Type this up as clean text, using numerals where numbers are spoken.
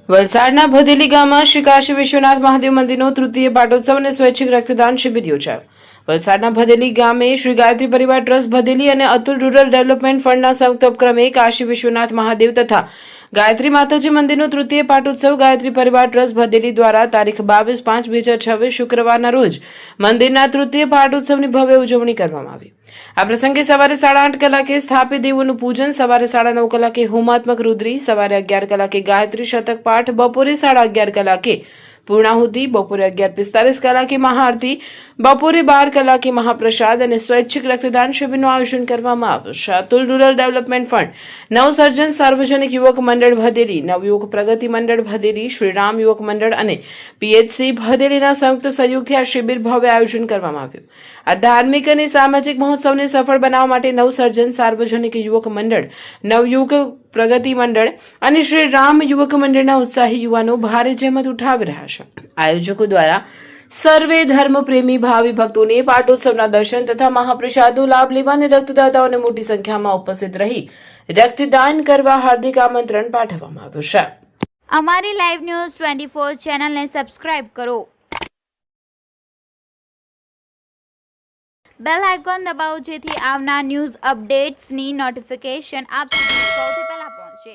વલસાડના ભદેલી ગામમાં શ્રી કાશી વિશ્વનાથ મહાદેવ મંદિરનો તૃતીય પાટોત્સવ અને સ્વૈચ્છિક રક્તદાન શિબિર યોજાયો। વલસાડના ભદેલી ગામે શ્રી ગાયત્રી પરિવાર ટ્રસ્ટ ભદેલી અને અતુલ રૂરલ ડેવલપમેન્ટ ફંડના સંયુક્ત ઉપક્રમે કાશી વિશ્વનાથ મહાદેવ તથા ગાયત્રી માતાજી મંદિરનો તૃતીય પાટોત્સવ ગાયત્રી પરિવાર ટ્રસ્ટ ભદેલી દ્વારા તારીખ 22/5/2026 શુક્રવારના રોજ મંદિરના તૃતીય પાટોત્સવની ભવ્ય ઉજવણી કરવામાં આવી। આ પ્રસંગે સવારે 8:30 કલાકે સ્થાપિત દેવોનું પૂજન, સવારે 9:30 કલાકે હોમાત્મક રુદ્રી, સવારે 11 કલાકે ગાયત્રી શતક પાઠ, બપોરે 11:30 કલાકે પૂર્ણાહુતિ, બપોરે 11:45 કલાકે મહાઆરતી, બપોરે 12 કલાકે મહાપ્રસાદ અને સ્વૈચ્છિક રક્તદાન શિબિરનું આયોજન કરવામાં આવ્યું છે। અતુલ રૂરલ ડેવલપમેન્ટ ફંડ, નવસર્જન સાર્વજનિક યુવક મંડળ ભદેલી, નવયુવક પ્રગતિ મંડળ ભદેલી, શ્રીરામ યુવક મંડળ અને પીએચસી ભદેલીના સંયુક્ત સહયોગથી આ શિબિર ભવ્ય આયોજન કરવામાં આવ્યું। આ ધાર્મિક અને સામાજિક મહોત્સવને સફળ બનાવવા માટે નવસર્જન સાર્વજનિક યુવક મંડળ, નવયુવક પ્રગતિ મંડળ અને શ્રી રામ યુવક મંડળના ઉત્સાહી યુવાનો ભારે જહેમત ઉઠાવી રહ્યા છે। આયોજકો દ્વારા સર્વે ધર્મ પ્રેમી ભાવિ ભક્તોને પાટોત્સવના દર્શન તથા મહાપ્રસાદનો લાભ લેવા અને રક્તદાતાઓને મોટી સંખ્યામાં ઉપસ્થિત રહી રક્તદાન કરવા હાર્દિક આમંત્રણ પાઠવવામાં આવ્યું છે। અમારી લાઈવ ન્યૂઝ 24 ચેનલને સબસ્ક્રાઇબ કરો, બેલ આઇકોન દબાવો જેથી આવનાર ન્યૂઝ અપડેટ્સની નોટિફિકેશન આપ સુધી સૌથી પહેલા પહોંચે।